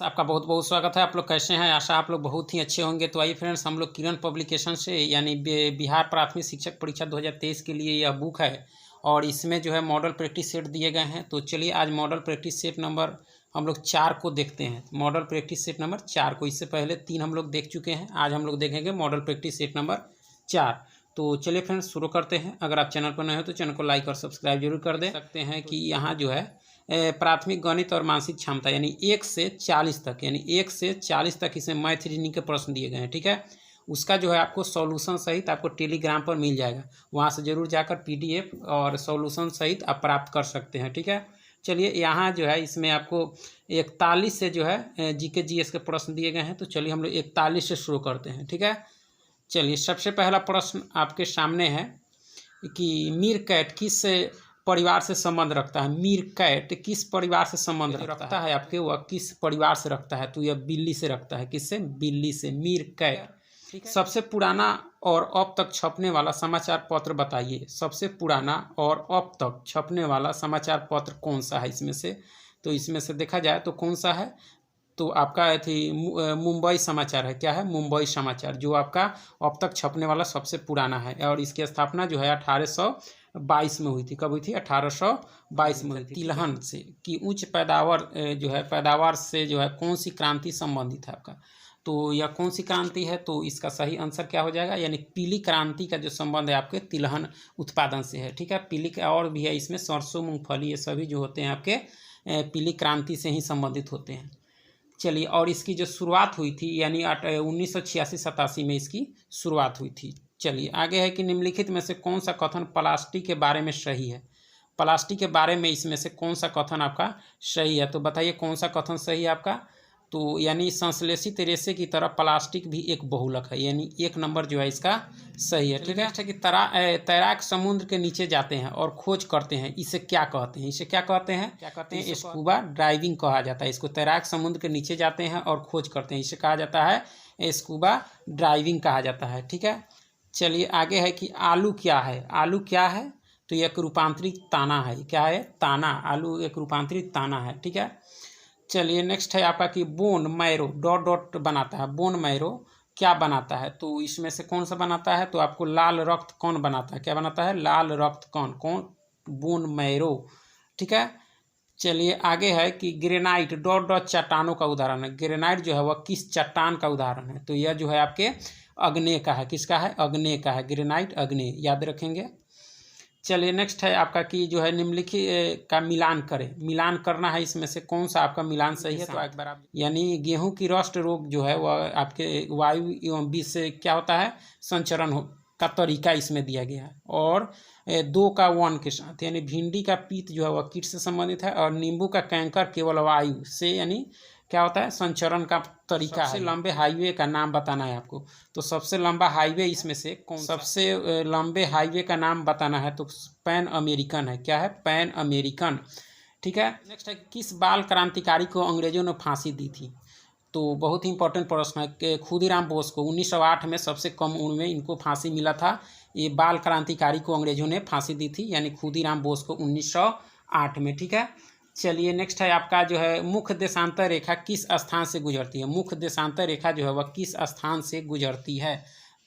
आपका बहुत बहुत स्वागत है। आप लोग कैसे हैं? आशा आप लोग बहुत ही अच्छे होंगे। तो आइए फ्रेंड्स, हम लोग किरण पब्लिकेशन से यानी बिहार प्राथमिक शिक्षक परीक्षा 2023 के लिए यह बुक है और इसमें जो है मॉडल प्रैक्टिस सेट दिए गए हैं। तो चलिए आज मॉडल प्रैक्टिस सेट नंबर हम लोग 4 को देखते हैं। मॉडल प्रैक्टिस सेट नंबर 4 को, इससे पहले 3 हम लोग देख चुके हैं। आज हम लोग देखेंगे मॉडल प्रैक्टिस सेट नंबर 4। तो चलिए फ्रेंड्स शुरू करते हैं। अगर आप चैनल पर नए हो तो चैनल को लाइक और सब्सक्राइब जरूर कर दें। सकते हैं कि यहाँ जो है प्राथमिक गणित और मानसिक क्षमता यानी 1 से 40 तक, यानी 1 से 40 तक इसमें मैथ रीजनिंग के प्रश्न दिए गए हैं। ठीक है, उसका जो है आपको सॉल्यूशन सहित आपको टेलीग्राम पर मिल जाएगा। वहाँ से ज़रूर जाकर पीडीएफ और सॉल्यूशन सहित आप प्राप्त कर सकते हैं। ठीक है, चलिए यहाँ जो है इसमें आपको 41 से जो है जीके जीएस के प्रश्न दिए गए हैं। तो चलिए हम लोग 41 से शुरू करते हैं। ठीक है, चलिए सबसे पहला प्रश्न आपके सामने है कि मीरकैट किस परिवार से संबंध रखता है। मीरकैट किस परिवार से संबंध रखता है आपके, वह किस परिवार से रखता है? तो यह बिल्ली से रखता है। किससे? बिल्ली से। मीरकैट। सबसे पुराना और अब तक छपने वाला समाचार पत्र बताइए। सबसे पुराना और अब तक छपने वाला समाचार पत्र कौन सा है इसमें से? तो इसमें से देखा जाए तो कौन सा है? तो आपका मुंबई समाचार है। क्या है? मुंबई समाचार, जो आपका अब तक छपने वाला सबसे पुराना है। और इसकी स्थापना जो है 1822 में हुई थी। कब हुई थी? 1822 में हुई थी। तिलहन से की उच्च पैदावार जो है पैदावार से जो है कौन सी क्रांति संबंधित है आपका? तो यह कौन सी क्रांति है? तो इसका सही आंसर क्या हो जाएगा? यानी पीली क्रांति का जो संबंध है आपके तिलहन उत्पादन से है। ठीक है, पीली और भी है इसमें, सरसों मूंगफली ये सभी जो होते हैं आपके पीली क्रांति से ही संबंधित होते हैं। चलिए, और इसकी जो शुरुआत हुई थी यानी 1986-87 में इसकी शुरुआत हुई थी। चलिए आगे है कि निम्नलिखित में से कौन सा कथन प्लास्टिक के बारे में सही है? प्लास्टिक के बारे में इसमें से कौन सा कथन आपका सही है? तो बताइए कौन सा कथन सही है आपका? तो यानी संश्लेषित रेशे की तरह प्लास्टिक भी एक बहुलक है, यानी 1 नंबर जो है इसका सही है। ठीक है कि तैराक समुद्र के नीचे जाते हैं और खोज करते हैं, इसे क्या कहते हैं? इसे क्या कहते हैं? क्या कहते हैं? स्कूबा ड्राइविंग कहा जाता है इसको। तैराक समुद्र के नीचे जाते हैं और खोज करते हैं, इसे कहा जाता है स्कूबा ड्राइविंग कहा जाता है। ठीक है, चलिए आगे है कि आलू क्या है? आलू क्या है? तो यह एक रूपांतरित ताना है। क्या है? ताना। आलू एक रूपांतरित ताना है। ठीक है, चलिए नेक्स्ट है आपका कि बोन मैरो डॉट डॉट बनाता है। बोन मैरो क्या बनाता है? तो इसमें से कौन सा बनाता है? तो आपको लाल रक्त कौन बनाता है? क्या बनाता है? लाल रक्त कौन? Bone marrow. ठीक है, चलिए आगे है कि ग्रेनाइट डॉट डॉट चट्टानों का उदाहरण है। ग्रेनाइट जो है वह किस चट्टान का उदाहरण है? तो यह जो है आपके अग्नेय का है। किसका है? अग्नेय का है। ग्रेनाइट अग्नेय, याद रखेंगे। चलिए नेक्स्ट है आपका कि जो है निम्नलिखित का मिलान करें। मिलान करना है, इसमें से कौन सा आपका मिलान सही है? तो एक बार आप यानी गेहूं की रस्ट रोग जो है वह आपके वायु एवं बीज से क्या होता है? संचरण का तरीका इसमें दिया गया है। और 2 का 1 के साथ, यानी भिंडी का पीत जो है वह कीट से संबंधित है और नींबू का कैंकर केवल वायु से यानी क्या होता है? संचरण का तरीका है। सबसे लंबे हाईवे का नाम बताना है आपको। तो सबसे लंबा हाईवे इसमें से कौन? सबसे लंबे हाईवे का नाम बताना है तो पैन अमेरिकन है। क्या है? Pan American. ठीक है, नेक्स्ट है किस बाल क्रांतिकारी को अंग्रेजों ने फांसी दी थी? तो बहुत ही इंपॉर्टेंट प्रश्न है कि खुदीराम बोस को 1908 में सबसे कम उम्र में इनको फांसी मिला था। ये बाल क्रांतिकारी को अंग्रेजों ने फांसी दी थी, यानी खुदीराम बोस को 1908 में। ठीक है, चलिए नेक्स्ट है आपका जो है मुख्य देशांतर रेखा किस स्थान से गुजरती है? मुख्य देशांतर रेखा जो है वह किस स्थान से गुजरती है?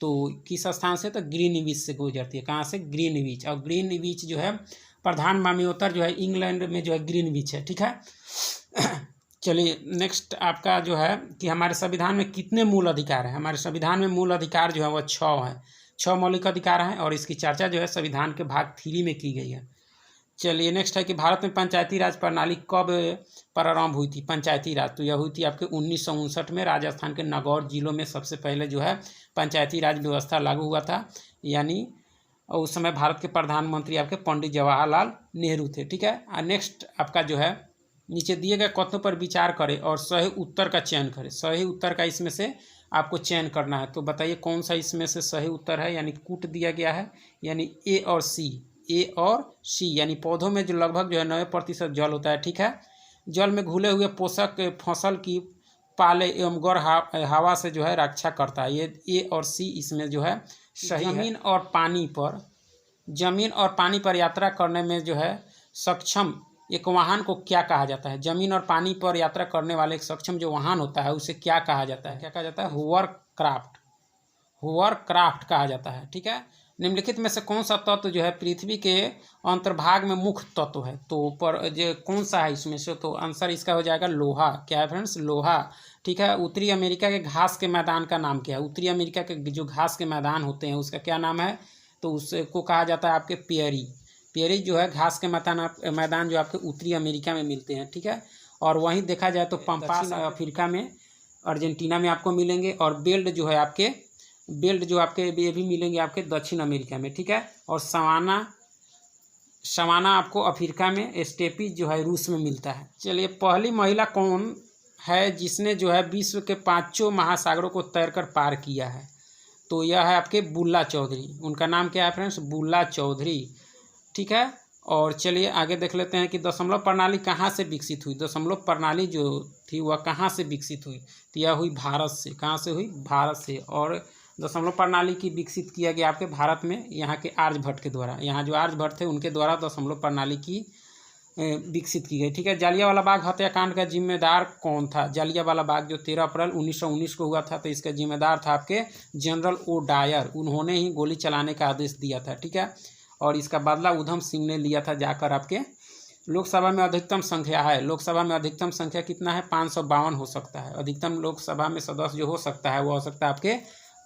तो किस स्थान से? तो ग्रीनविच से गुजरती है। कहाँ से? ग्रीनविच। और ग्रीनविच जो है प्रधान मामलोत्तर जो है इंग्लैंड में जो है ग्रीनविच है। ठीक है, चलिए नेक्स्ट आपका जो है कि हमारे संविधान में कितने मूल अधिकार हैं? हमारे संविधान में मूल अधिकार जो है वह 6 है। 6 मौलिक अधिकार हैं और इसकी चर्चा जो है संविधान के भाग 3 में की गई है। चलिए नेक्स्ट है कि भारत में पंचायती राज प्रणाली कब प्रारंभ हुई थी? पंचायती राज तो यह हुई थी आपके 1959 में। राजस्थान के नागौर जिलों में सबसे पहले जो है पंचायती राज व्यवस्था लागू हुआ था, यानी उस समय भारत के प्रधानमंत्री आपके पंडित जवाहरलाल नेहरू थे। ठीक है, नेक्स्ट आपका जो है नीचे दिए गए कथनों पर विचार करें और सही उत्तर का चयन करें। सही उत्तर का इसमें से आपको चयन करना है। तो बताइए कौन सा इसमें से सही उत्तर है? यानी कूट दिया गया है, यानी ए और सी, यानी पौधों में जो लगभग जो है 90% जल होता है। ठीक है, जल में घुले हुए पोषक फसल की पाले एवं गौर हवा से जो है रक्षा करता है। ये ए और सी इसमें जो है सही है। जमीन और पानी पर यात्रा करने में जो है सक्षम एक वाहन को क्या कहा जाता है? जमीन और पानी पर यात्रा करने वाले एक सक्षम जो वाहन होता है उसे क्या कहा जाता है? क्या कहा जाता है? होवरक्राफ्ट, होवरक्राफ्ट कहा जाता है। ठीक है। निम्नलिखित में से कौन सा तत्व जो है पृथ्वी के अंतर्भाग में मुख्य तत्व है? तो पर जो कौन सा है इसमें से? तो आंसर इसका हो जाएगा लोहा। क्या है फ्रेंड्स? लोहा। ठीक है। उत्तरी अमेरिका के घास के मैदान का नाम क्या है? उत्तरी अमेरिका के जो घास के मैदान होते हैं उसका क्या नाम है? तो उसको कहा जाता है आपके पेयरी। पेयरी जो है घास के मैदान जो आपके उत्तरी अमेरिका में मिलते हैं। ठीक है। और वहीं देखा जाए तो पंपास अफ्रीका में, अर्जेंटीना में आपको मिलेंगे। और बेल्ट जो है आपके, बेल्ट जो आपके ये भी मिलेंगे आपके दक्षिण अमेरिका में। ठीक है। और सवाना आपको अफ्रीका में, स्टेपीज जो है रूस में मिलता है। चलिए, पहली महिला कौन है जिसने जो है विश्व के 5 महासागरों को तैरकर पार किया है? तो यह है आपके बुल्ला चौधरी। उनका नाम क्या है फ्रेंड्स? बुल्ला चौधरी। ठीक है। और चलिए आगे देख लेते हैं कि दशमलव प्रणाली कहाँ से विकसित हुई। दशमलव प्रणाली जो थी वह कहाँ से विकसित हुई? तो यह हुई भारत से। कहाँ से हुई? भारत से। और दशमलव प्रणाली की विकसित किया गया आपके भारत में, यहाँ के आर्यभट्ट के द्वारा। यहाँ जो आर्यभट्ट थे उनके द्वारा दशमलव प्रणाली की विकसित की गई। ठीक है। जालियांवाला बाग हत्याकांड का जिम्मेदार कौन था? जालियांवाला बाग जो 13 अप्रैल 1919 को हुआ था, तो इसका जिम्मेदार था आपके जनरल ओ डायर। उन्होंने ही गोली चलाने का आदेश दिया था। ठीक है। और इसका बदला उधम सिंह ने लिया था जाकर आपके। लोकसभा में अधिकतम संख्या है, लोकसभा में अधिकतम संख्या कितना है? 552 हो सकता है। अधिकतम लोकसभा में सदस्य जो हो सकता है वो हो सकता है आपके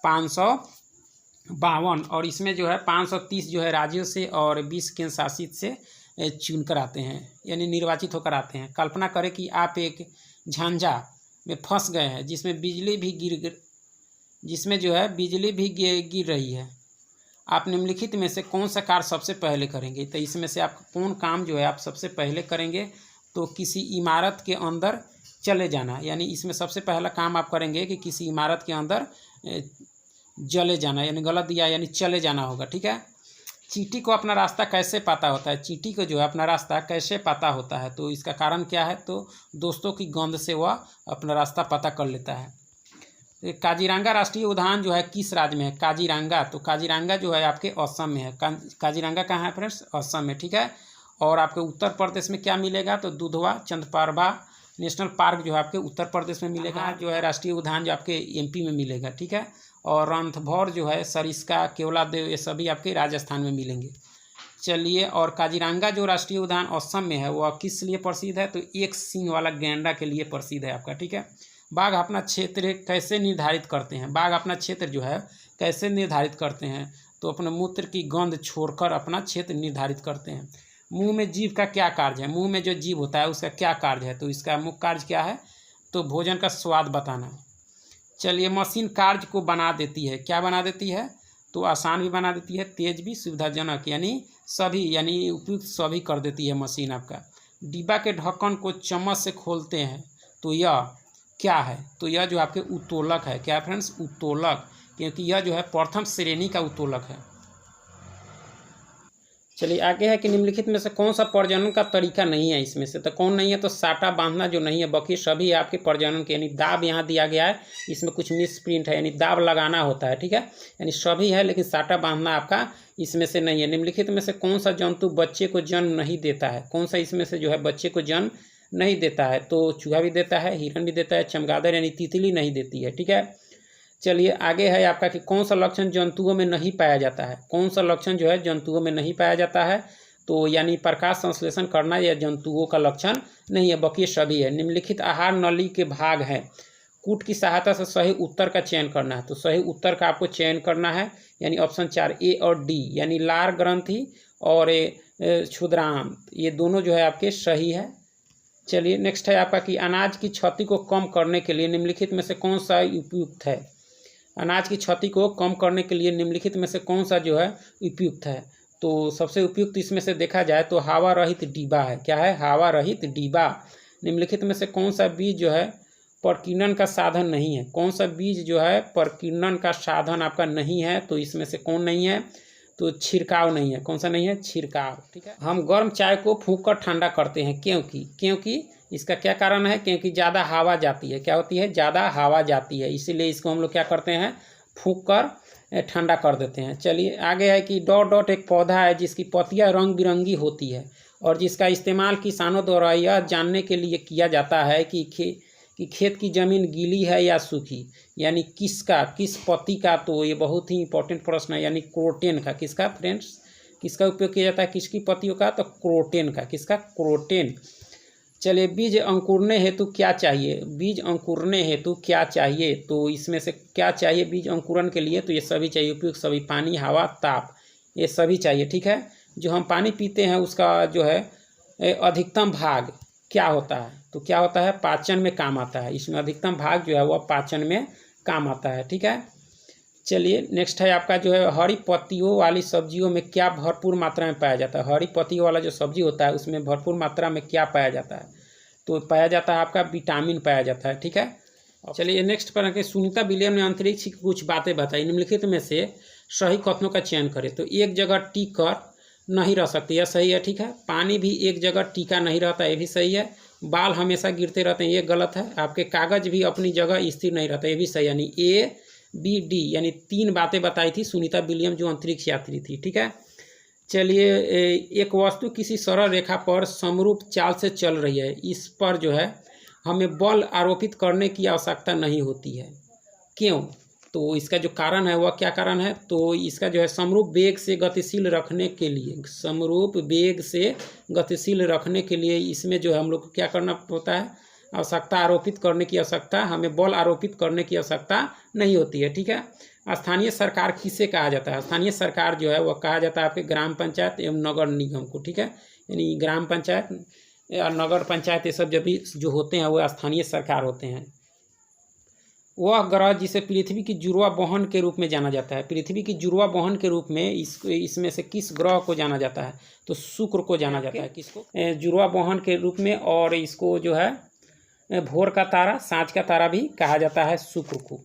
552। और इसमें जो है 530 जो है राज्यों से और 20 केंद्र शासित से चुनकर आते हैं, यानी निर्वाचित होकर आते हैं। कल्पना करें कि आप एक झांझा में फंस गए हैं जिसमें बिजली भी गिर रही है। आप निम्नलिखित में से कौन सा कार्य सबसे पहले करेंगे? तो इसमें से आप कौन काम जो है आप सबसे पहले करेंगे? तो किसी इमारत के अंदर चले जाना, यानी इसमें सबसे पहला काम आप करेंगे कि किसी इमारत के अंदर चले जाना, यानी गलत दिया, यानी चले जाना होगा। ठीक है। चींटी को अपना रास्ता कैसे पता होता है? चींटी को जो है अपना रास्ता कैसे पता होता है? तो इसका कारण क्या है? तो दोस्तों की गंध से वह अपना रास्ता पता कर लेता है। काजीरंगा राष्ट्रीय उद्यान जो है किस राज्य में है? काजीरंगा, तो काजीरंगा जो है आपके असम में है। काजीरंगा कहाँ है फ्रेंड्स? असम में। ठीक है। और आपके उत्तर प्रदेश में क्या मिलेगा? तो दुधवा चंद्रप्रभा नेशनल पार्क जो है आपके उत्तर प्रदेश में मिलेगा। जो है राष्ट्रीय उद्यान जो आपके एमपी में मिलेगा। ठीक है। और रणथंभौर जो है, सरिस्का, केवलादेव, ये सभी आपके राजस्थान में मिलेंगे। चलिए, और काजीरंगा जो राष्ट्रीय उद्यान असम में है वह किस लिए प्रसिद्ध है? तो एक सींग वाला गैंडा के लिए प्रसिद्ध है आपका। ठीक है। बाघ अपना क्षेत्र कैसे निर्धारित करते हैं? बाघ अपना क्षेत्र जो है कैसे निर्धारित करते हैं? तो अपने मूत्र की गंध छोड़कर अपना क्षेत्र निर्धारित करते हैं। मुंह में जीभ का क्या कार्य है? मुंह में जो जीभ होता है उसका क्या कार्य है? तो इसका मुख्य कार्य क्या है? तो भोजन का स्वाद बताना। चलिए, मशीन कार्य को बना देती है। क्या बना देती है? तो आसान भी बना देती है, तेज भी, सुविधाजनक, यानी सभी, यानी उपयुक्त सभी कर देती है मशीन आपका। डिब्बा के ढक्कन को चम्मच से खोलते हैं, तो यह क्या है? तो यह जो आपके उत्तोलक है। क्या फ्रेंड्स? उत्तोलक, क्योंकि यह जो है प्रथम श्रेणी का उत्तोलक है। चलिए आगे है कि निम्नलिखित में से कौन सा प्रजनन का तरीका नहीं है? इसमें से तो कौन नहीं है? तो साटा बांधना जो नहीं है, बाकी सभी आपके प्रजनन के, यानी दाब यहाँ दिया गया है, इसमें कुछ मिस प्रिंट है, यानी दाब लगाना होता है। ठीक है। यानी सभी है लेकिन साटा बांधना आपका इसमें से नहीं है। निम्नलिखित में से कौन सा जंतु बच्चे को जन्म नहीं देता है? कौन सा इसमें से जो है बच्चे को जन्म नहीं देता है? तो चूहा भी देता है, हिरण भी देता है, चमगादड़ यानी तितली नहीं देती है। ठीक है। चलिए आगे है आपका कि कौन सा लक्षण जंतुओं में नहीं पाया जाता है? कौन सा लक्षण जो है जंतुओं में नहीं पाया जाता है? तो यानी प्रकाश संश्लेषण करना यह जंतुओं का लक्षण नहीं है, बाकी सभी है। निम्नलिखित आहार नली के भाग हैं, कूट की सहायता से सही उत्तर का चयन करना है। तो सही उत्तर का आपको चयन करना है, यानी ऑप्शन 4 ए और डी, यानी लार ग्रंथि और क्षुद्रांत, ये दोनों जो है आपके सही है। चलिए नेक्स्ट है आपका कि अनाज की क्षति को कम करने के लिए निम्नलिखित में से कौन सा उपयुक्त है? अनाज की क्षति को कम करने के लिए निम्नलिखित में से कौन सा जो है उपयुक्त है? तो सबसे उपयुक्त इसमें से देखा जाए तो हवा रहित डिब्बा है। क्या है? हवा रहित डिब्बा। निम्नलिखित में से कौन सा बीज जो है प्रकीर्णन का साधन नहीं है? कौन सा बीज जो है प्रकीर्णन का साधन आपका नहीं है? तो इसमें से कौन नहीं है? तो छिड़काव नहीं है। कौन सा नहीं है? छिड़काव। ठीक है। हम गर्म चाय को फूंक कर ठंडा करते हैं, क्योंकि इसका क्या कारण है? क्योंकि ज़्यादा हवा जाती है। क्या होती है? ज़्यादा हवा जाती है, इसीलिए इसको हम लोग क्या करते हैं? फूंक कर ठंडा कर देते हैं। चलिए आगे है कि डॉट डॉट एक पौधा है जिसकी पत्तियां रंग बिरंगी होती है, और जिसका इस्तेमाल किसानों द्वारा यह जानने के लिए किया जाता है कि खेत की ज़मीन गीली है या सूखी, यानी किस पत्ती का। तो ये बहुत ही इंपॉर्टेंट प्रश्न है, यानी क्रोटेन का। किसका फ्रेंड्स, किसका उपयोग किया जाता है, किसकी पत्तियों का, तो क्रोटेन का। किसका, क्रोटेन। चलिए, बीज अंकुरने हेतु क्या चाहिए, बीज अंकुरने हेतु क्या चाहिए, तो इसमें से क्या चाहिए बीज अंकुरन के लिए, तो ये सभी चाहिए, उपयुक्त सभी, पानी, हवा, ताप, ये सभी चाहिए। ठीक है, जो हम पानी पीते हैं उसका जो है अधिकतम भाग क्या होता है, तो क्या होता है, पाचन में काम आता है। इसमें अधिकतम भाग जो है वह पाचन में काम आता है। ठीक है, चलिए नेक्स्ट है आपका जो है हरी पत्तियों वाली सब्जियों में क्या भरपूर मात्रा में पाया जाता है। हरी पत्तियों वाला जो सब्जी होता है उसमें भरपूर मात्रा में क्या पाया जाता है, तो पाया जाता है आपका विटामिन पाया जाता है। ठीक है, चलिए नेक्स्ट पर आके सुनीता विलियम ने अंतरिक्ष की कुछ बातें बताई, निम्नलिखित में से सही कथनों का चयन करें। तो एक जगह टिक कर नहीं रह सकती, यह सही है। ठीक है, पानी भी एक जगह टिका नहीं रहता, ये भी सही है। बाल हमेशा गिरते रहते हैं, ये गलत है। आपके कागज भी अपनी जगह स्थिर नहीं रहता, ये भी सही, यानी ए बी डी, यानी 3 बातें बताई थी सुनीता विलियम जो अंतरिक्ष यात्री थी। ठीक है, चलिए एक वस्तु किसी सरल रेखा पर समरूप चाल से चल रही है, इस पर जो है हमें बल आरोपित करने की आवश्यकता नहीं होती है। क्यों, तो इसका जो कारण है वह क्या कारण है, तो इसका जो है समरूप वेग से गतिशील रखने के लिए, समरूप वेग से गतिशील रखने के लिए इसमें जो है हम लोग को क्या करना होता है, आवश्यकता आरोपित करने की आवश्यकता, हमें बल आरोपित करने की आवश्यकता नहीं होती है। ठीक है, स्थानीय सरकार किसे कहा जाता है, स्थानीय सरकार जो है वह कहा जाता है आपके ग्राम पंचायत एवं नगर निगम को। ठीक है, यानी ग्राम पंचायत या नगर पंचायत ये सब जब भी जो होते हैं वह स्थानीय सरकार होते हैं। वह ग्रह जिसे पृथ्वी की जुड़वा बहन के रूप में जाना जाता है, पृथ्वी की जुड़वा बहन के रूप में इसमें से किस ग्रह को जाना जाता है, तो शुक्र को जाना जाता है। किसको, जुड़वा बहन के रूप में, और इसको जो है भोर का तारा, सांझ का तारा भी कहा जाता है शुक्र को।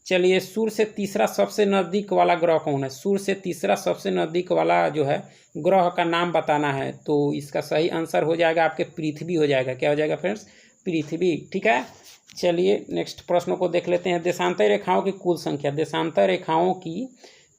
चलिए, सूर्य से तीसरा सबसे नज़दीक वाला ग्रह कौन है, सूर्य से तीसरा सबसे नज़दीक वाला जो है ग्रह का नाम बताना है, तो इसका सही आंसर हो जाएगा आपके पृथ्वी हो जाएगा। क्या हो जाएगा फ्रेंड्स, पृथ्वी। ठीक है, चलिए नेक्स्ट प्रश्नों को देख लेते हैं। देशांतर रेखाओं की कुल संख्या, देशांतर रेखाओं की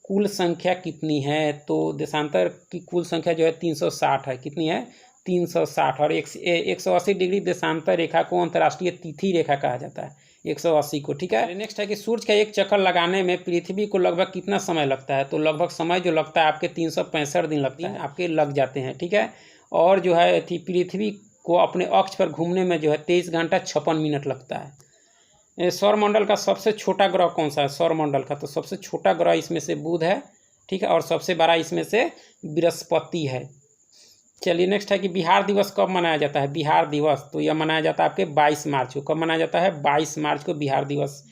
कुल संख्या कितनी है, तो देशांतर की कुल संख्या जो है 360 है। कितनी है, 360। और 180 डिग्री देशांतर रेखा को अंतर्राष्ट्रीय तिथि रेखा कहा जाता है, 180 को। ठीक है, नेक्स्ट है कि सूर्य का एक चक्कर लगाने में पृथ्वी को लगभग कितना समय लगता है, तो लगभग समय जो लगता है आपके 365 दिन लगते हैं, आपके लग जाते हैं। ठीक है, और जो है पृथ्वी को अपने अक्ष पर घूमने में जो है 23 घंटा 56 मिनट लगता है। सौरमंडल का सबसे छोटा ग्रह कौन सा है, सौरमंडल का तो सबसे छोटा ग्रह इसमें से बुध है। ठीक है, और सबसे बड़ा इसमें से बृहस्पति है। चलिए नेक्स्ट है कि बिहार दिवस कब मनाया जाता है, बिहार दिवस तो यह मनाया जाता है आपके 22 मार्च को। कब मनाया जाता है, 22 मार्च को बिहार दिवस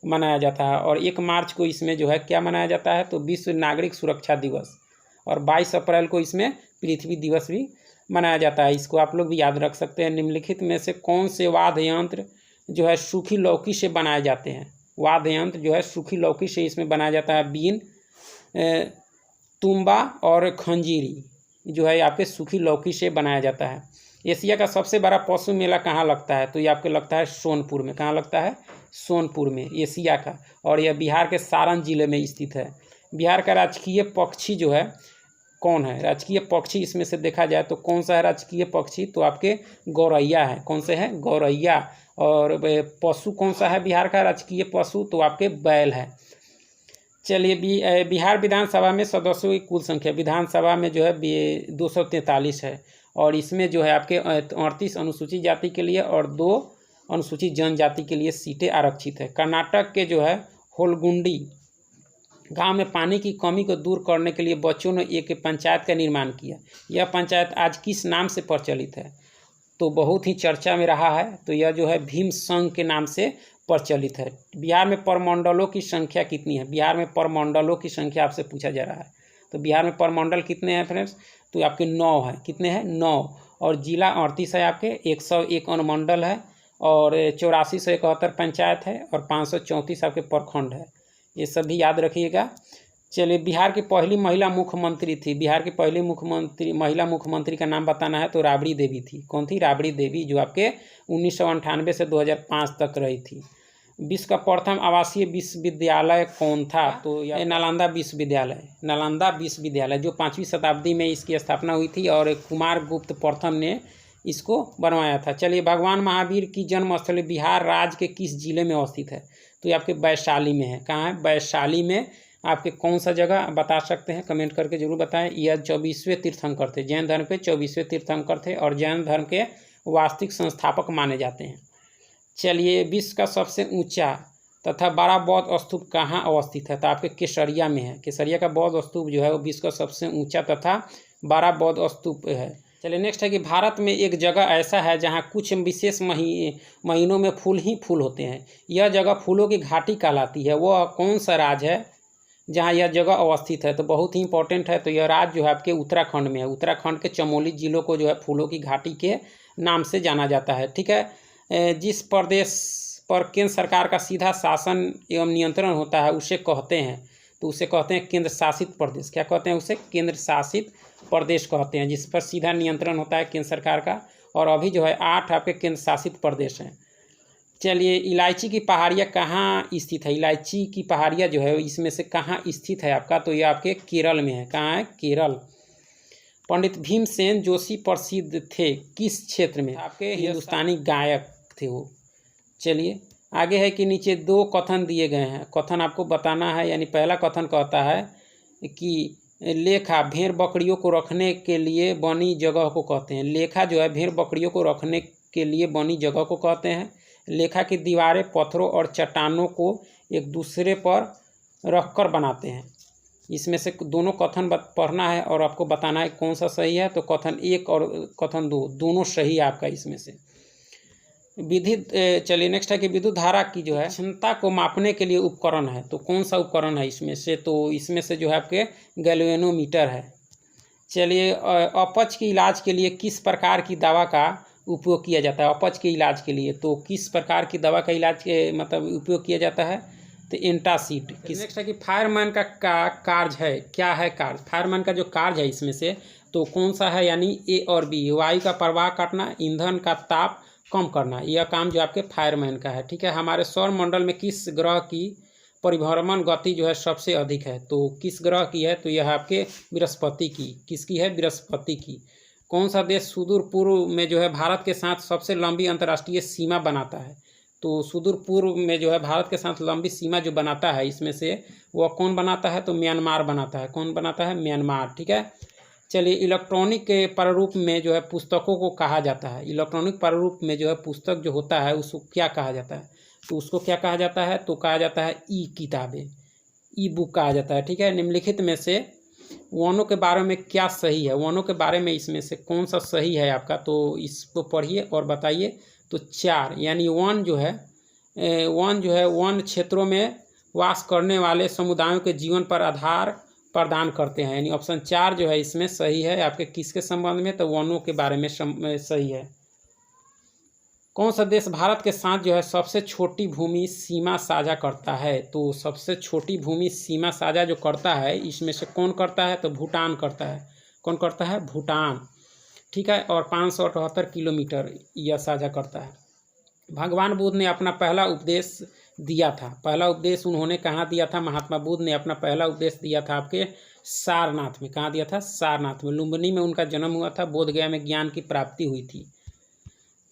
मनाया जाता है। और 1 मार्च को इसमें जो है क्या मनाया जाता है, तो विश्व नागरिक सुरक्षा दिवस। और 22 अप्रैल को इसमें पृथ्वी दिवस भी मनाया जाता है, इसको आप लोग भी याद रख सकते हैं। निम्नलिखित में से कौन से वाद्य यंत्र जो है सूखी लौकी से बनाए जाते हैं, वाद्य यंत्र जो है सूखी लौकी से इसमें बनाया जाता है, बीन, तुम्बा और खंजीरी जो है आपके सूखी लौकी से बनाया जाता है। एशिया का सबसे बड़ा पशु मेला कहाँ लगता है, तो ये आपके लगता है सोनपुर में। कहाँ लगता है, सोनपुर में, एशिया का। और यह बिहार के सारण जिले में स्थित है। बिहार का राजकीय पक्षी जो है कौन है, राजकीय पक्षी इसमें से देखा जाए तो कौन सा है राजकीय पक्षी, तो आपके गौरैया है। कौन से है, गौरैया। और पशु कौन सा है बिहार का राजकीय पशु, तो आपके बैल है। चलिए, बिहार विधानसभा में सदस्यों की कुल संख्या, विधानसभा में जो है 243 है। और इसमें जो है आपके 38 अनुसूचित जाति के लिए और 2 अनुसूचित जनजाति के लिए सीटें आरक्षित है। कर्नाटक के जो है होलगुंडी गांव में पानी की कमी को दूर करने के लिए बच्चों ने एक पंचायत का निर्माण किया। यह पंचायत आज किस नाम से प्रचलित है, तो बहुत ही चर्चा में रहा है, तो यह जो है भीम संघ के नाम से प्रचलित है। बिहार में परमंडलों की संख्या कितनी है, बिहार में परमंडलों की संख्या आपसे पूछा जा रहा है, तो बिहार में परमंडल कितने हैं फ्रेंड्स, तो आपके 9 है। कितने हैं, 9। और जिला 38 है आपके, 101 अनुमंडल है, और 8471 पंचायत है, और 534 आपके प्रखंड है। ये सभी याद रखिएगा। चलिए, बिहार की पहली महिला मुख्यमंत्री थी, बिहार की पहली महिला मुख्यमंत्री का नाम बताना है, तो राबड़ी देवी थी। कौन थी, राबड़ी देवी, जो आपके 1998 से 2005 तक रही थी। विश्व का प्रथम आवासीय विश्वविद्यालय कौन था? तो यह नालंदा विश्वविद्यालय। नालंदा विश्वविद्यालय जो 5वीं शताब्दी में इसकी स्थापना हुई थी और कुमारगुप्त प्रथम ने इसको बनवाया था। चलिए, भगवान महावीर की जन्मस्थली बिहार राज्य के किस जिले में अवस्थित है? तो ये आपके वैशाली में है। कहाँ है? वैशाली में। आपके कौन सा जगह बता सकते हैं? कमेंट करके जरूर बताएं। यह 24वें तीर्थंकर थे। जैन धर्म के 24वें तीर्थंकर थे और जैन धर्म के वास्तविक संस्थापक माने जाते हैं। चलिए, विश्व का सबसे ऊंचा तथा बड़ा बौद्ध स्तूप कहाँ अवस्थित है? तो आपके केसरिया में है। केसरिया का बौद्ध स्तूप जो है वो विश्व का सबसे ऊंचा तथा बड़ा बौद्ध स्तूप है। चलिए, नेक्स्ट है कि भारत में एक जगह ऐसा है जहाँ कुछ विशेष महीनों में फूल ही फूल होते हैं। यह जगह फूलों की घाटी कहलाती है। वह कौन सा राज्य है जहाँ यह जगह अवस्थित है? तो बहुत ही इंपॉर्टेंट है। तो यह राज्य जो है आपके उत्तराखंड में है। उत्तराखंड के चमोली जिलों को जो है फूलों की घाटी के नाम से जाना जाता है। ठीक है। जिस प्रदेश पर केंद्र सरकार का सीधा शासन एवं नियंत्रण होता है उसे कहते हैं, तो उसे कहते हैं केंद्र शासित प्रदेश। क्या कहते हैं उसे? केंद्र शासित प्रदेश कहते हैं, जिस पर सीधा नियंत्रण होता है केंद्र सरकार का। और अभी जो है 8 आपके केंद्र शासित प्रदेश हैं। चलिए, इलायची की पहाड़ियाँ कहाँ स्थित है? इलायची की पहाड़ियाँ जो है इसमें से कहाँ स्थित है आपका? तो ये आपके केरल में है। कहाँ है? केरल। पंडित भीमसेन जोशी प्रसिद्ध थे किस क्षेत्र में? आपके हिंदुस्तानी गायक थे वो। चलिए, आगे है कि नीचे 2 कथन दिए गए हैं। कथन आपको बताना है। यानी पहला कथन कहता है कि लेखा भेड़ बकरियों को रखने के लिए बनी जगह को कहते हैं। लेखा जो है भेड़ बकरियों को रखने के लिए बनी जगह को कहते हैं। लेखा की दीवारें पत्थरों और चट्टानों को एक दूसरे पर रखकर बनाते हैं। इसमें से दोनों कथन पढ़ना है और आपको बताना है कौन सा सही है। तो कथन 1 और कथन 2 दोनों सही है आपका इसमें से। चलिए, नेक्स्ट है कि विद्युत धारा की जो है क्षमता को मापने के लिए उपकरण है। तो कौन सा उपकरण है इसमें से? तो इसमें से जो है आपके गैल्वेनोमीटर है। चलिए, अपच के इलाज के लिए किस प्रकार की दवा का उपयोग किया जाता है? अपच के इलाज के लिए तो किस प्रकार की दवा का इलाज के मतलब उपयोग किया जाता है? तो एंटासिड। नेक्स्ट है कि फायरमैन का कार्य है। क्या है कार्य? फायरमैन का जो कार्य है इसमें से तो कौन सा है? यानी ए और बी। वायु का प्रवाह काटना, ईंधन का ताप कम करना, यह काम जो आपके फायरमैन का है। ठीक है। हमारे सौर मंडल में किस ग्रह की परिभ्रमण गति जो है सबसे अधिक है? तो किस ग्रह की है? तो यह आपके बृहस्पति की। किसकी है? बृहस्पति की। कौन सा देश सुदूर पूर्व में जो है भारत के साथ सबसे लंबी अंतर्राष्ट्रीय सीमा बनाता है? तो सुदूर पूर्व में जो है भारत के साथ लंबी सीमा जो बनाता है इसमें से वह कौन बनाता है? तो म्यांमार बनाता है। कौन बनाता है? म्यांमार। ठीक है। चलिए, इलेक्ट्रॉनिक के प्रारूप में जो है पुस्तकों को कहा जाता है। इलेक्ट्रॉनिक प्रारूप में जो है पुस्तक जो होता है उसको क्या कहा जाता है? तो उसको क्या कहा जाता है? तो कहा जाता है ई किताबें, ई बुक कहा जाता है। ठीक है। निम्नलिखित में से वनों के बारे में क्या सही है? वनों के बारे में इसमें से कौन सा सही है आपका? तो इसको पढ़िए और बताइए। तो 4 यानी वन जो है वन क्षेत्रों में वास करने वाले समुदायों के जीवन पर आधार प्रदान करते हैं। यानी ऑप्शन 4 जो है इसमें सही है आपके किसके संबंध में? तो वनों के बारे में सही है। कौन सा देश भारत के साथ जो है सबसे छोटी भूमि सीमा साझा करता है? तो सबसे छोटी भूमि सीमा साझा जो करता है इसमें से कौन करता है? तो भूटान करता है। कौन करता है? भूटान। ठीक है। और 578 किलोमीटर यह साझा करता है। भगवान बुद्ध ने अपना पहला उपदेश दिया था। पहला उपदेश उन्होंने कहाँ दिया था? महात्मा बुद्ध ने अपना पहला उपदेश दिया था आपके सारनाथ में। कहाँ दिया था? सारनाथ में। लुम्बिनी में उनका जन्म हुआ था। बोधगया में ज्ञान की प्राप्ति हुई थी।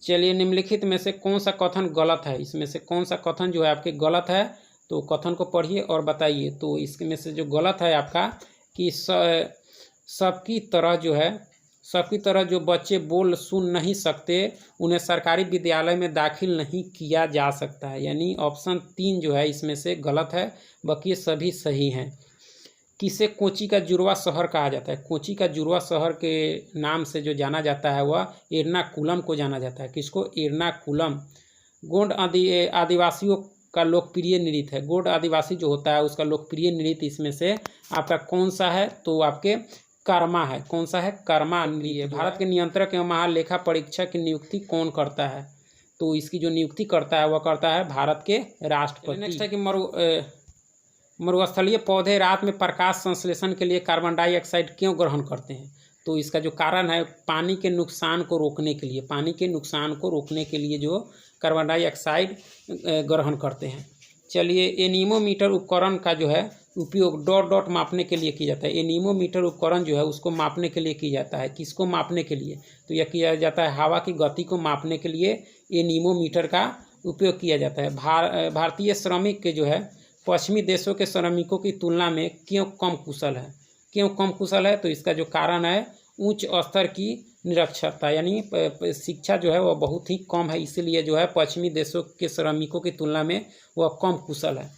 चलिए, निम्नलिखित में से कौन सा कथन गलत है? इसमें से कौन सा कथन जो है आपके गलत है? तो कथन को पढ़िए और बताइए। तो इसमें से जो गलत है आपका कि सबकी तरह जो बच्चे बोल सुन नहीं सकते उन्हें सरकारी विद्यालय में दाखिल नहीं किया जा सकता है। यानी ऑप्शन 3 जो है इसमें से गलत है, बाकी सभी सही हैं। किसे कोची का जुड़वा शहर कहा जाता है? कोची का जुड़वा शहर के नाम से जो जाना जाता है वह एर्नाकुलम को जाना जाता है। किसको? एर्नाकुलम। गोंड आदिवासियों का लोकप्रिय नृत्य है। गोंड आदिवासी जो होता है उसका लोकप्रिय नृत्य इसमें से आपका कौन सा है? तो आपके कर्मा है। कौन सा है? कर्मा नृत्य। भारत के नियंत्रक एवं महालेखा परीक्षक की नियुक्ति कौन करता है? तो इसकी जो नियुक्ति करता है वह करता है भारत के राष्ट्रपति। नेक्स्ट है कि मरुस्थलीय पौधे रात में प्रकाश संश्लेषण के लिए कार्बन डाइऑक्साइड क्यों ग्रहण करते हैं? तो इसका जो कारण है पानी के नुकसान को रोकने के लिए। पानी के नुकसान को रोकने के लिए जो कार्बन डाइऑक्साइड ग्रहण करते हैं। चलिए, एनीमोमीटर उपकरण का जो है उपयोग डॉट डॉट मापने के लिए किया जाता है। एनीमोमीटर उपकरण जो है उसको मापने के लिए किया जाता है। किसको मापने के लिए? तो यह किया जाता है हवा की गति को मापने के लिए एनीमोमीटर का उपयोग किया जाता है। भारतीय श्रमिक के जो है पश्चिमी देशों के श्रमिकों की तुलना में क्यों कम कुशल है? क्यों कम कुशल है? तो इसका जो कारण है उच्च स्तर की निरक्षरता, यानी शिक्षा जो है वह बहुत ही कम है, इसीलिए जो है पश्चिमी देशों के श्रमिकों की तुलना में वह कम कुशल है।